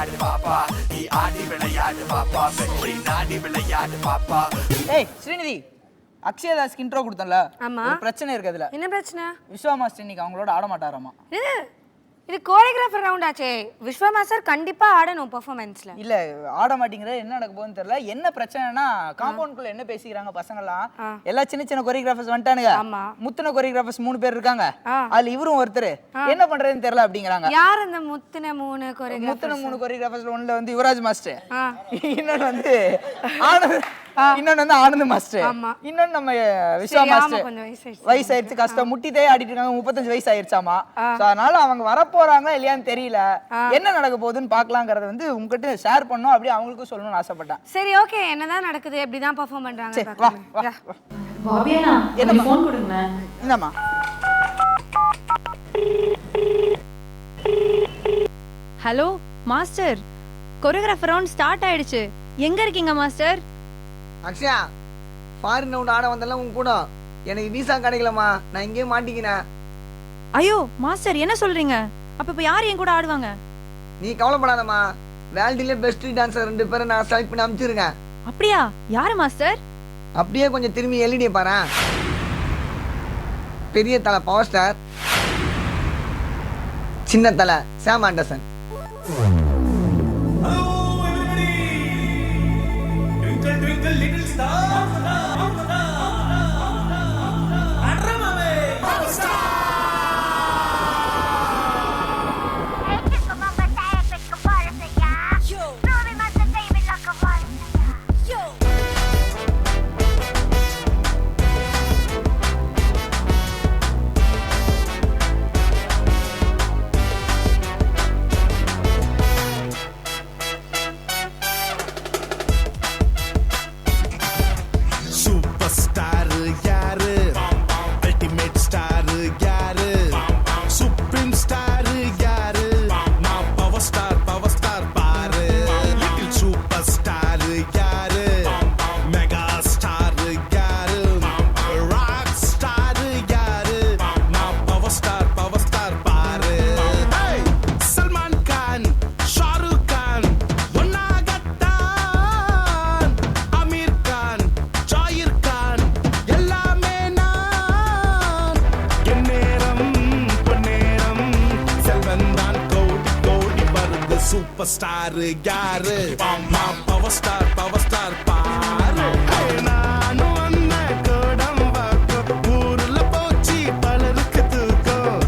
விளையாடு பாப்பா, நீ ஆடி விளையாடு பாப்பா, வெற்றி நாடி விளையாடு பாப்பா. ஏய் ஸ்ரீநிதி, அக்ஷயதாஸ்க்கு இன்ட்ரோ கொடுத்தல. ஆமா. ஒரு பிரச்சனை இருக்கு அதுல. என்ன பிரச்சனை? விஸ்வா மாஸ்டர் இன்னைக்கு அவங்களோட ஆட மாட்டாராமா. இது கோரியோகிராஃபர் ரவுண்ட் ஆச்சே. விஸ்வா மாஸ்டர் கண்டிப்பா ஆடணும் பெர்ஃபார்மன்ஸ்ல. இல்ல ஆட மாட்டேங்கிறது என்ன நடக்க போகுதுன்னு தெரியல. என்ன பிரச்சனைனா காம்பவுண்ட்குள்ள என்ன பேசிக்கிறாங்க பசங்கலாம். எல்லா சின்ன சின்ன கோரியோகிராஃபர்ஸ் வந்துட்டானுங்க. முத்துன கோரியோகிராஃபர்ஸ் 3 பேர் இருக்காங்க. அதுல இவரும் ஒருத்தர். என்ன பண்றதுன்னு தெரியல அப்படிங்கறாங்க. யார் அந்த முத்துன 3 கோரியோகிராஃபர்ஸ்? முத்துன 3 கோரியோகிராஃபர்ஸ்ல ஒண்ணுல வந்து யுவராஜ் மாஸ்டர், இன்னொன்னு வந்து ஆனந்த், இன்னொன்னு வந்து ஆனந்த் மாஸ்டர், இன்னொன்னு நம்ம விஸ்வா மாஸ்டர். வயசாயிருச்சு, கஷ்டம், முட்டிட்டே ஆடிட்டு இருக்காங்க. 35 வயசு ஆயிருச்சாமா. சோ அதனால அவங்க வர போறாங்களா இல்லையான்னு தெரியல. என்ன நடக்க போகுதுன்னு பாக்கலாம்ங்கறத வந்து உங்ககிட்ட ஷேர் பண்ணனும், அப்படி அவங்களுக்கும் சொல்லணும்னு ஆசைப்பட்டேன். சரி ஓகே, என்னதான் நடக்குது, எப்படி தான் பெர்ஃபார்ம் பண்றாங்க பார்க்கலாம். வா வா. பாபியானா, என்ன ஃபோன் கொடுங்க. என்னம்மா? Hello master, choreographer round start ஆயிடுச்சு. எங்க இருக்கீங்க மாஸ்டர்? அக்ஷயா, ஃபாரின் ரவுண்ட் ஆட வந்தெல்லாம் உன் கூட எனக்கு வீசா கிடைக்கலமா, நான் இங்கே மாட்டிக்கினேன். ஐயோ மாஸ்டர், என்ன சொல்றீங்க? அப்ப இப்ப யார் என் கூட ஆடுவாங்க? நீ கவலைப்படாதம்மா, வேர்ல்டுல பெஸ்ட் டான்சர் 2 பேரை நான் செலக்ட் பண்ணி அனுப்பிச்சிருக்கேன். அப்படியா? யாரு மாஸ்டர்? அப்படியே கொஞ்சம் திரும்பி எல்இடியை பாரு. பெரிய தலை பவர் ஸ்டார், சின்ன தலை சாம் ஆண்டர்சன். சூப்பர் ஸ்டார் யாரு? பவர் ஸ்டார் பாரு. நானும் வந்த கோடம் வாக்கம், ஊருல போச்சு பலருக்கு தூக்கம்.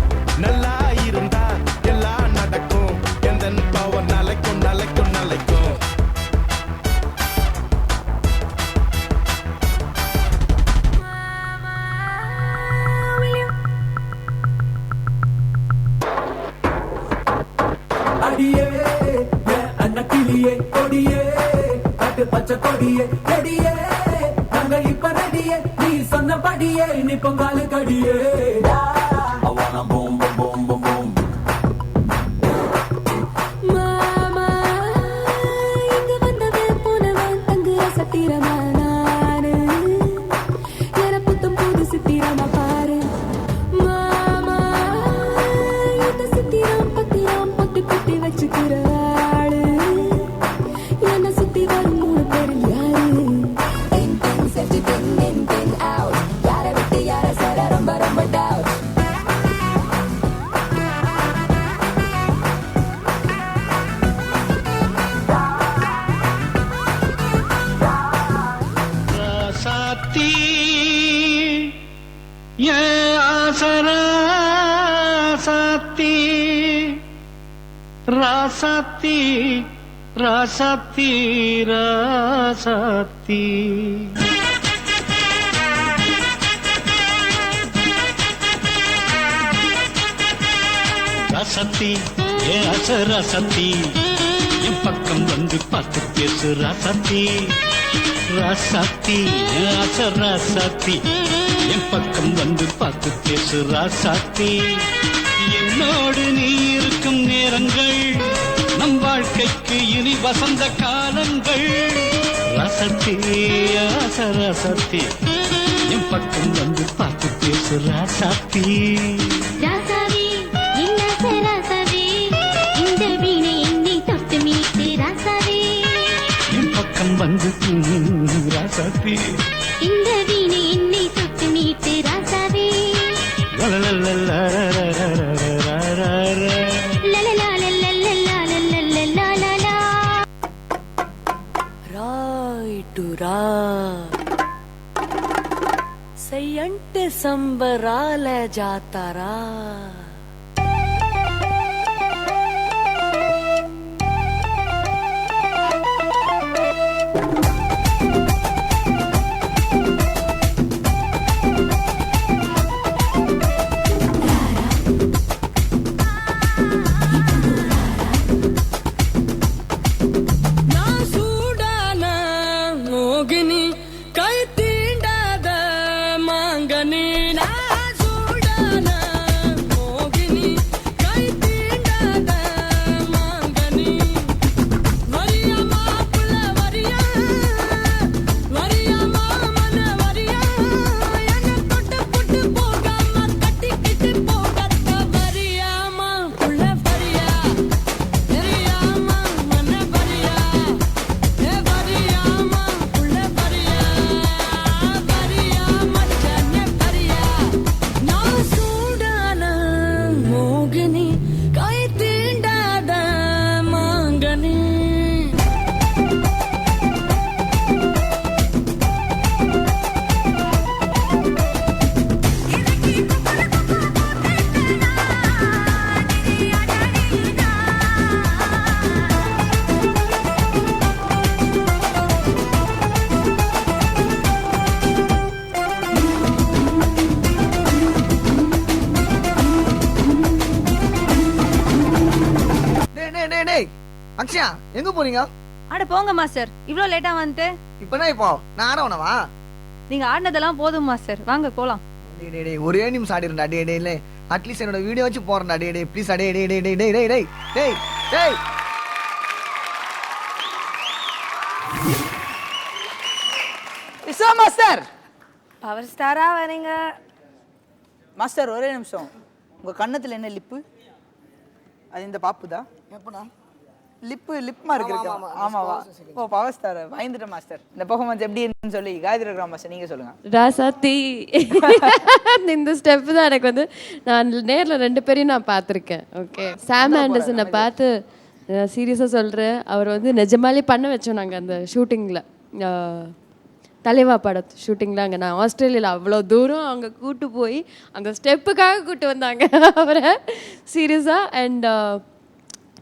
நல்லா இருந்தா எல்லாம் நடக்கும், எந்த பவர் நலைக்கும். அடியே அண்ணக்கிளியே கொடியே கட்டு பச்சை கொடியே கொடியே, நாங்க இப்ப ரெடியே, நீ சொன்னபடியே நீ பொங்காலு கடியே. மாமா இங்க வந்தவன் போனவன் தங்குற சத்திரமா நானு, என புத்தம் புது சித்திரமா பாரு. மாமா இந்த சித்திரம் பத்திரம் பொத்தி பொத்தி வச்சுக்கிற ஆளு, என்ன சுத்தி வரும் 3 பேர் யாரு? யாரை விட்டு யாரை சேர ரொம்ப ரொம்ப டவுட். ராசாத்தி ஏ ஆசரா சாத்தி, ராசாத்தி ராசாத்தி ராசாத்தி. ராசாத்தி ஏ அசராசாத்தி, என் பக்கம் வந்து பார்த்து பேசு ராசாத்தி. ராசாத்தி அசராசாத்தி, என் பக்கம் வந்து பார்த்து பேசு ராசாத்தி. என்னோடு நீ இருக்கும் நேரங்கள் நம் வாழ்க்கைக்கு இனி வசந்த காலங்கள். ராசாத்தி அசராசாத்தி, என் பக்கம் வந்து பார்த்து பேசு ராசாத்தி. ராசாவி இல்ல சராசவி, இந்த வீணை என்னை தொட்டு மீட்க வந்து ராசாத்தி இந்த வீணை என்னை தொட்டு மீட்டு ராசாவே రాయిటురా సయ్యంటే సంబరాల జాతారా அக்ஷயா எங்க போறீங்க? அட போங்க மாஸ்டர், இவ்ளோ லேட்டா வந்துட்டு. இப்பனா இப்போ நான் ஆடவனவா? நீங்க ஆடினதெல்லாம் போதும் மாஸ்டர், வாங்க போலாம். டேய் டேய் ஒரே நிமிஷம் ஆடிறேன்டா. டேய் டேய் இல்ல அட்லீஸ்ட் என்னோட வீடியோ வச்சு போறேன்டா. டேய் டேய் ப்ளீஸ் டேய் டேய் டேய் டேய் டேய் டேய் டேய் டேய் விஸ்வா மாஸ்டர். பவர் ஸ்டாரா வரீங்க மாஸ்டர் ஒரே நிமிஷம். உங்க கண்ணத்துல என்ன லிப்பு? அது இந்த பாப்புதா? எப்படா? லிப் மார்க் இருக்கு. ஆமாவா? O power star. பயந்துட்டேன் மாஸ்டர். இந்த பெர்ஃபார்மன்ஸ் எப்படி இருந்துன்னு சொல்லி காயத்ரி ரகுராம் மாஸ்டர் நீங்க சொல்லுங்க. ராசாத்தி இந்த ஸ்டெப் தான் எனக்கு வந்து நான் நேரில் 2 பேரையும் நான் பார்த்துருக்கேன். ஓகே, சாம் ஆண்டர்சனை பார்த்து சீரியஸாக சொல்கிறேன். அவர் வந்து நிஜமாலே பண்ண வச்சோம் நாங்கள் அந்த ஷூட்டிங்கில், தலைவா பட ஷூட்டிங்கில். அங்கே நான் ஆஸ்திரேலியாவில் அவ்வளோ தூரம் அங்கே கூட்டு போய் அந்த ஸ்டெப்புக்காக கூட்டு வந்தாங்க அவரை சீரியஸாக. அண்ட்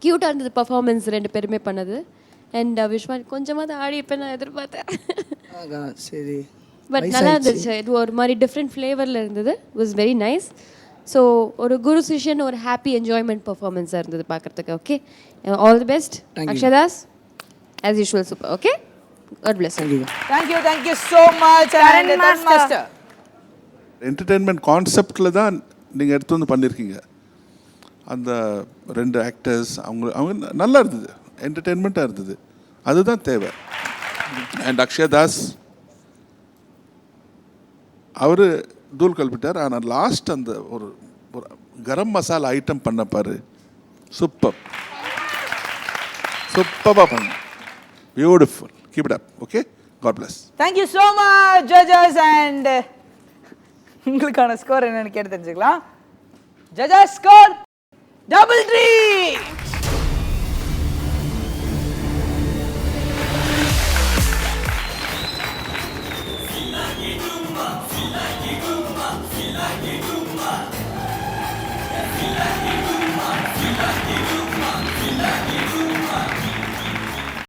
க்யூட்டாக இருந்தது பர்ஃபார்மன்ஸ் 2 பேருமே பண்ணது. அண்ட் விஷ்வா கொஞ்சமாக ஆடி இப்போ நான் எதிர்பார்த்தேன். சரி, பட் நல்லா இருந்துச்சு. இது ஒரு மாதிரி டிஃப்ரெண்ட் ஃப்ளேவரில் இருந்தது. Was very nice. ஸோ ஒரு குரு சிஷன் ஒரு ஹாப்பி என்ஜாய்மெண்ட் பர்ஃபார்மன்ஸாக இருந்தது பார்க்குறதுக்கு. Okay, all the best Akshathas, as usual super. Okay, God bless you. Thank you so much and master. Entertainment கான்செப்டில் தான் நீங்கள் எடுத்து வந்து பண்ணியிருக்கீங்க. அந்த 2 ஆக்டர்ஸ் அவங்க நல்லா இருந்தது, என்டர்டெயின்மெண்ட்டாக இருந்தது. அதுதான் தேவை. அண்ட் அக்ஷயதாஸ் அவர் தூள் கல்பிட்டார். ஆனால் லாஸ்ட் அந்த ஒரு கரம் மசாலா ஐட்டம் பண்ண பாரு, சூப்பராக பண்ண, beautiful. Keep it up. Okay? God bless. Thank you so much judges. And உங்களுக்கான ஸ்கோர் என்னன்னு கேட்டு தெரிஞ்சுக்கலாம். Judges score double 3.